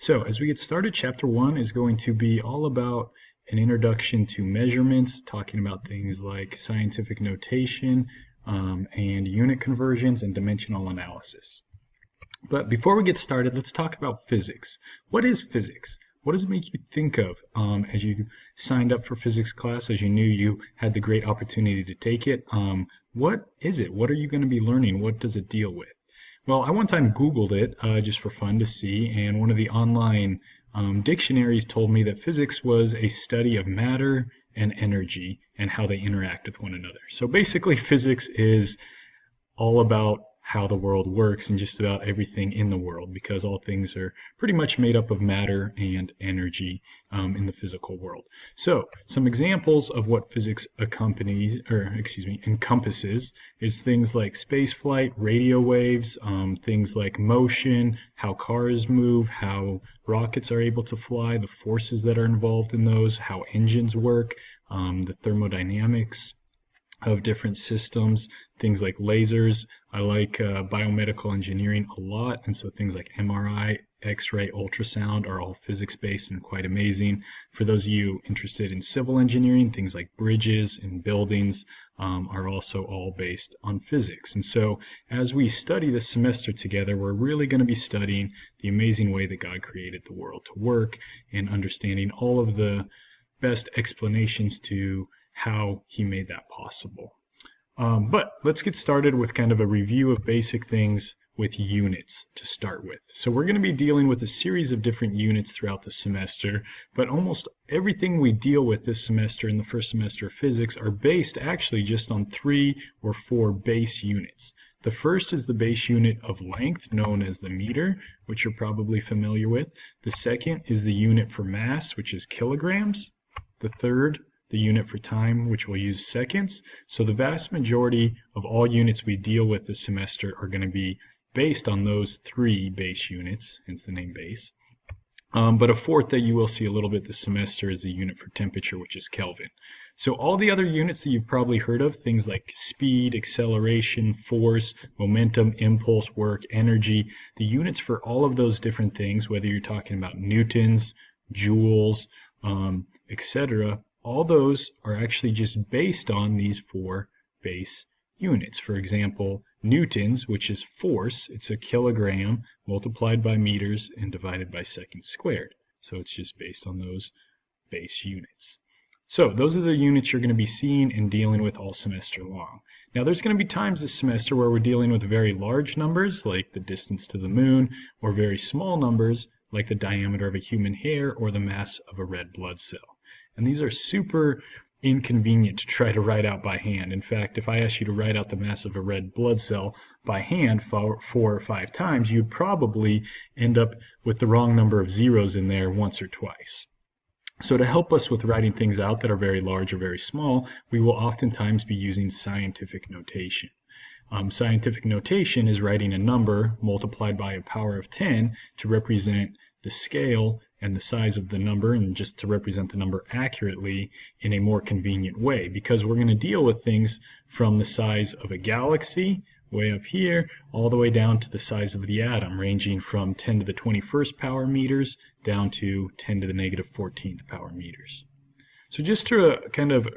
So as we get started, chapter 1 is going to be all about an introduction to measurements, talking about things like scientific notation and unit conversions and dimensional analysis. But before we get started, let's talk about physics. What is physics? What does it make you think of as you signed up for physics class, as you knew you had the great opportunity to take it? What is it? What are you going to be learning? What does it deal with? Well, I one time Googled it just for fun to see, and one of the online dictionaries told me that physics was a study of matter and energy and how they interact with one another. So basically, physics is all about how the world works and just about everything in the world, because all things are pretty much made up of matter and energy in the physical world. So some examples of what physics encompasses is things like space flight, radio waves, things like motion, how cars move, how rockets are able to fly, the forces that are involved in those, how engines work, the thermodynamics of different systems, things like lasers. I like biomedical engineering a lot, and so things like MRI, X-ray, ultrasound are all physics-based and quite amazing. For those of you interested in civil engineering, things like bridges and buildings are also all based on physics. And so as we study this semester together, we're really going to be studying the amazing way that God created the world to work and understanding all of the best explanations to how he made that possible. But let's get started with kind of a review of basic things with units to start with. So we're going to be dealing with a series of different units throughout the semester, but almost everything we deal with this semester in the first semester of physics are based actually just on 3 or 4 base units. The first is the base unit of length, known as the meter, which you're probably familiar with. The second is the unit for mass, which is kilograms. The third, the unit for time, which we'll use seconds. So the vast majority of all units we deal with this semester are going to be based on those 3 base units, hence the name base. But a fourth that you will see a little bit this semester is the unit for temperature, which is Kelvin. So all the other units that you've probably heard of, things like speed, acceleration, force, momentum, impulse, work, energy, the units for all of those different things, whether you're talking about newtons, joules, etc., all those are actually just based on these 4 base units. For example, newtons, which is force, it's a kilogram multiplied by meters and divided by seconds squared. So it's just based on those base units. So those are the units you're going to be seeing and dealing with all semester long. Now there's going to be times this semester where we're dealing with very large numbers, like the distance to the moon, or very small numbers, like the diameter of a human hair or the mass of a red blood cell. And these are super inconvenient to try to write out by hand. In fact, if I asked you to write out the mass of a red blood cell by hand 4 or 5 times, you'd probably end up with the wrong number of zeros in there once or twice. So to help us with writing things out that are very large or very small, we will oftentimes be using scientific notation. Scientific notation is writing a number multiplied by a power of 10 to represent the scale and the size of the number, and just to represent the number accurately in a more convenient way, because we're going to deal with things from the size of a galaxy way up here all the way down to the size of the atom, ranging from 10 to the 21st power meters down to 10 to the negative 14th power meters. So just to kind of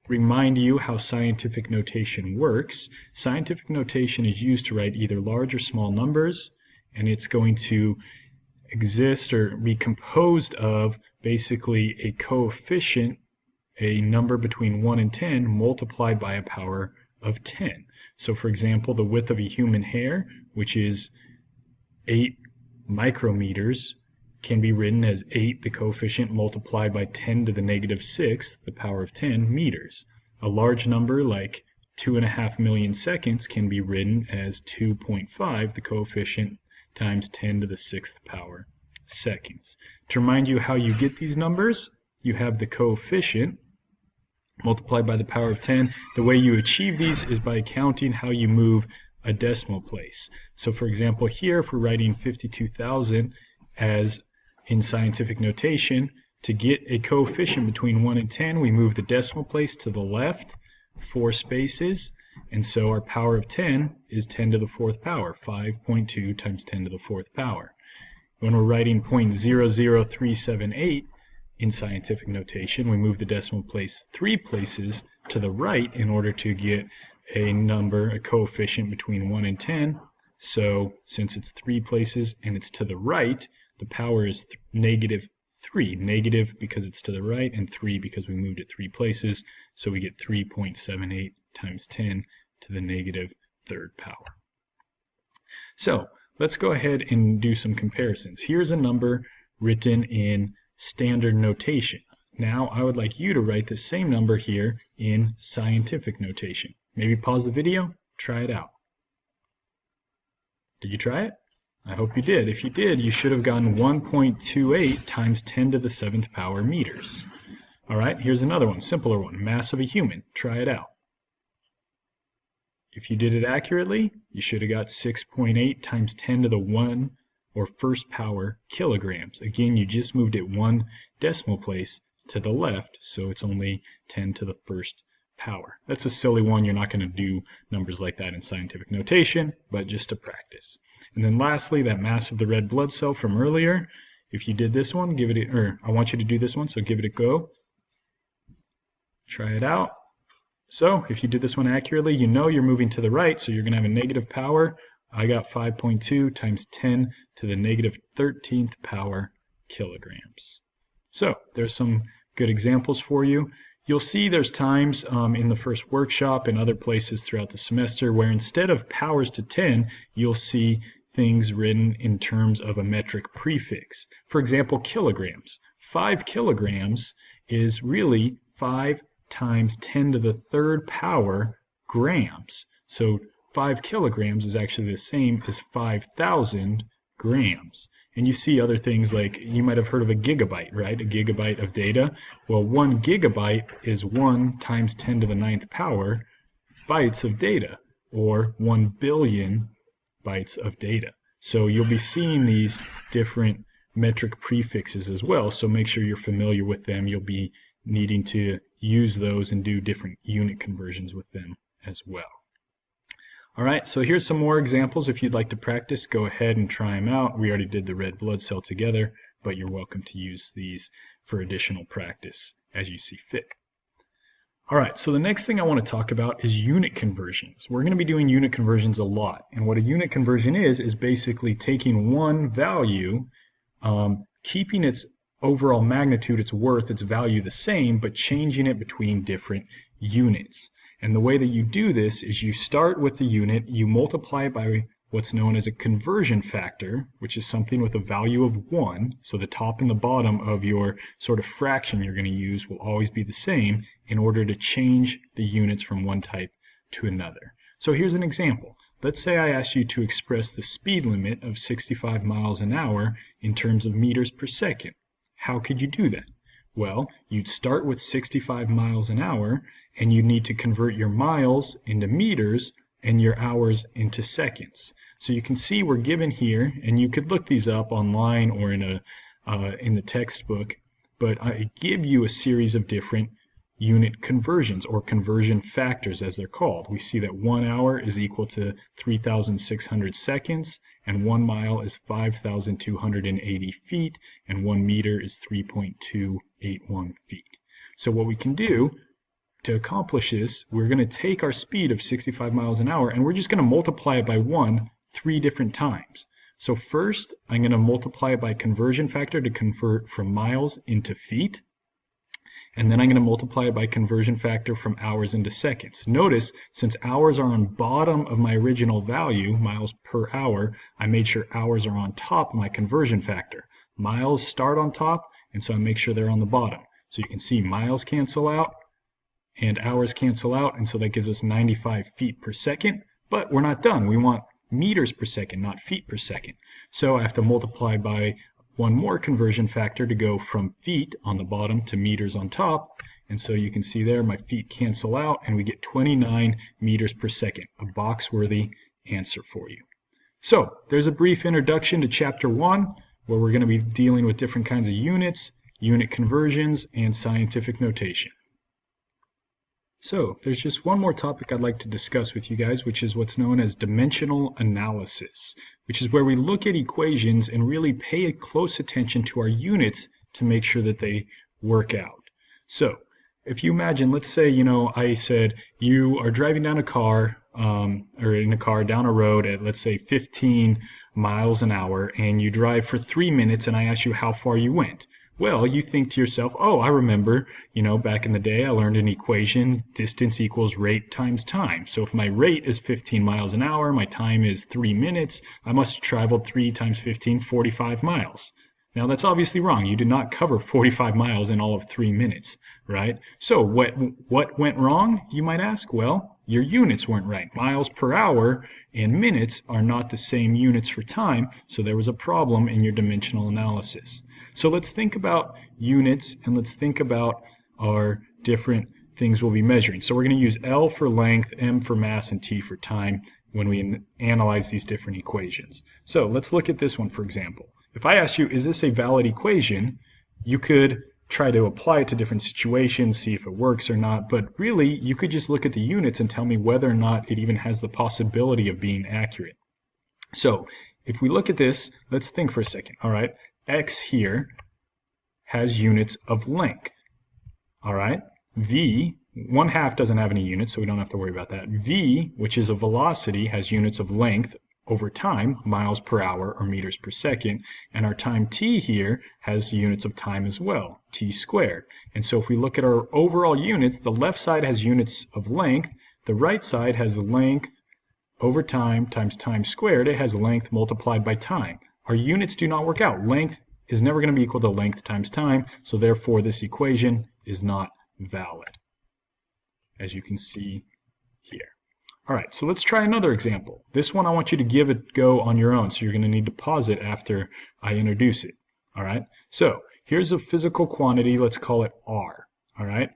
remind you how scientific notation works, scientific notation is used to write either large or small numbers, and it's going to exist or be composed of basically a coefficient, a number between 1 and 10 multiplied by a power of 10. So for example, the width of a human hair, which is 8 micrometers, can be written as 8, the coefficient, multiplied by 10 to the negative 6th, the power of 10 meters. A large number like 2.5 million seconds can be written as 2.5, the coefficient, times 10 to the 6th power seconds. To remind you how you get these numbers, you have the coefficient multiplied by the power of 10. The way you achieve these is by counting how you move a decimal place. So for example, here if we're writing 52,000 as in scientific notation, to get a coefficient between 1 and 10, we move the decimal place to the left 4 spaces, and so our power of 10 is 10 to the 4th power, 5.2 times 10 to the 4th power. When we're writing 0.00378 in scientific notation, we move the decimal place 3 places to the right in order to get a number, a coefficient between 1 and 10. So since it's 3 places and it's to the right, the power is negative 3. Negative because it's to the right, and 3 because we moved it 3 places. So we get 3.78 times 10 to the negative third power. So let's go ahead and do some comparisons. Here's a number written in standard notation. Now I would like you to write the same number here in scientific notation. Maybe pause the video, try it out. Did you try it? I hope you did. If you did, you should have gotten 1.28 times 10 to the 7th power meters. All right, here's another one, simpler one, mass of a human. Try it out. If you did it accurately, you should have got 6.8 times 10 to the 1 or first power kilograms. Again, you just moved it 1 decimal place to the left, so it's only 10 to the first power. That's a silly one. You're not going to do numbers like that in scientific notation, but just to practice. And then lastly, that mass of the red blood cell from earlier. If you did this one, give it I want you to do this one, so give it a go. Try it out. So if you did this one accurately, you know you're moving to the right, so you're going to have a negative power. I got 5.2 times 10 to the negative 13th power kilograms. So there's some good examples for you. You'll see there's times in the first workshop and other places throughout the semester where instead of powers to 10, you'll see things written in terms of a metric prefix. For example, kilograms. 5 kilograms is really 5 times 10 to the third power grams. So 5 kilograms is actually the same as 5,000 grams. And you see other things like, you might have heard of a gigabyte, right? A gigabyte of data. Well, 1 gigabyte is 1 times 10 to the 9th power bytes of data, or 1 billion bytes of data. So you'll be seeing these different metric prefixes as well, so make sure you're familiar with them. You'll be needing to use those and do different unit conversions with them as well. All right, so here's some more examples. If you'd like to practice, go ahead and try them out. We already did the red blood cell together, but you're welcome to use these for additional practice as you see fit. All right, so the next thing I want to talk about is unit conversions. We're going to be doing unit conversions a lot, and what a unit conversion is basically taking one value, keeping its overall magnitude, its worth, its value the same, but changing it between different units. And the way that you do this is you start with the unit, you multiply it by what's known as a conversion factor, which is something with a value of 1. So the top and the bottom of your sort of fraction you're going to use will always be the same in order to change the units from one type to another. So here's an example. Let's say I ask you to express the speed limit of 65 miles an hour in terms of meters per second. How could you do that? Well, you'd start with 65 miles an hour, and you'd need to convert your miles into meters and your hours into seconds. So you can see we're given here, and you could look these up online or in the textbook, but I give you a series of different unit conversions, or conversion factors as they're called. We see that 1 hour is equal to 3,600 seconds, and 1 mile is 5,280 feet, and 1 meter is 3.281 feet. So what we can do to accomplish this, we're going to take our speed of 65 miles an hour, and we're just going to multiply it by 1 3 different times. So first, I'm going to multiply it by conversion factor to convert from miles into feet. And then I'm going to multiply it by conversion factor from hours into seconds. Notice, since hours are on bottom of my original value, miles per hour, I made sure hours are on top of my conversion factor. Miles start on top, and so I make sure they're on the bottom. So you can see miles cancel out, and hours cancel out, and so that gives us 95 feet per second. But we're not done. We want meters per second, not feet per second. So I have to multiply by one more conversion factor to go from feet on the bottom to meters on top. And so you can see there my feet cancel out, and we get 29 meters per second, a box-worthy answer for you. So there's a brief introduction to Chapter 1, where we're going to be dealing with different kinds of units, unit conversions, and scientific notation. So there's just one more topic I'd like to discuss with you guys, which is what's known as dimensional analysis, which is where we look at equations and really pay close attention to our units to make sure that they work out. So if you imagine, let's say, I said you are driving down a car, or in a car down a road at, let's say, 15 miles an hour, and you drive for 3 minutes, and I ask you how far you went. Well, you think to yourself, oh, I remember, back in the day I learned an equation, distance equals rate times time. So if my rate is 15 miles an hour, my time is 3 minutes, I must have traveled 3 times 15, 45 miles. Now that's obviously wrong. You did not cover 45 miles in all of 3 minutes, right? So what went wrong, you might ask? Well, your units weren't right. Miles per hour and minutes are not the same units for time, so there was a problem in your dimensional analysis. So let's think about units, and let's think about our different things we'll be measuring. So we're going to use L for length, M for mass, and T for time when we analyze these different equations. So let's look at this one, for example. If I ask you, is this a valid equation, you could try to apply it to different situations, see if it works or not, but really you could just look at the units and tell me whether or not it even has the possibility of being accurate. So if we look at this, let's think for a second. All right, X here has units of length. All right, V, 1/2 doesn't have any units, so we don't have to worry about that. V, which is a velocity, has units of length over time, miles per hour or meters per second, and our time t here has units of time as well, t squared. And so if we look at our overall units, the left side has units of length, the right side has length over time times time squared. It has length multiplied by time. Our units do not work out. Length is never going to be equal to length times time, so therefore this equation is not valid, as you can see here. All right, so let's try another example. This one I want you to give it a go on your own, so you're going to need to pause it after I introduce it. All right, so here's a physical quantity, let's call it R. All right,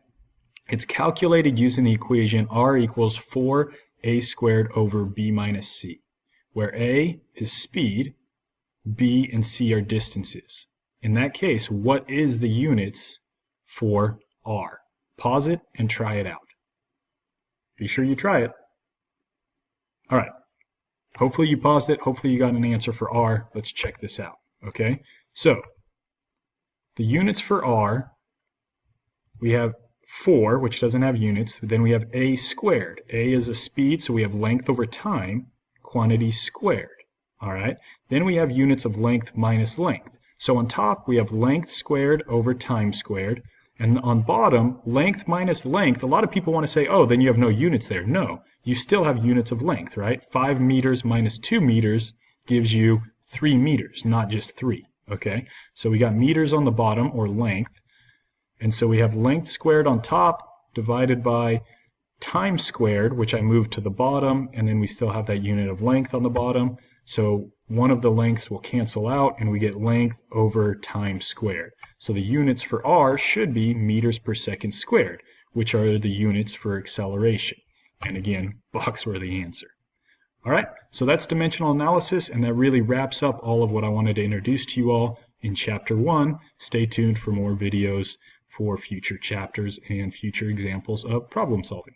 it's calculated using the equation R equals 4a squared over b minus c, where a is speed, b and c are distances. In that case, what is the units for R? Pause it and try it out. Be sure you try it. All right, hopefully you paused it. Hopefully you got an answer for R. Let's check this out, okay? So the units for R, we have 4, which doesn't have units. Then we have a squared. A is a speed, so we have length over time, quantity squared, all right? Then we have units of length minus length. So on top, we have length squared over time squared. And on bottom, length minus length, a lot of people want to say, oh, then you have no units there. No, you still have units of length, right? 5 meters minus 2 meters gives you 3 meters, not just 3, okay? So we got meters on the bottom, or length. And so we have length squared on top divided by time squared, which I moved to the bottom, and then we still have that unit of length on the bottom. So one of the lengths will cancel out, and we get length over time squared. So the units for R should be meters per second squared, which are the units for acceleration. And again, box worthy answer. All right, so that's dimensional analysis, and that really wraps up all of what I wanted to introduce to you all in Chapter 1. Stay tuned for more videos for future chapters and future examples of problem solving.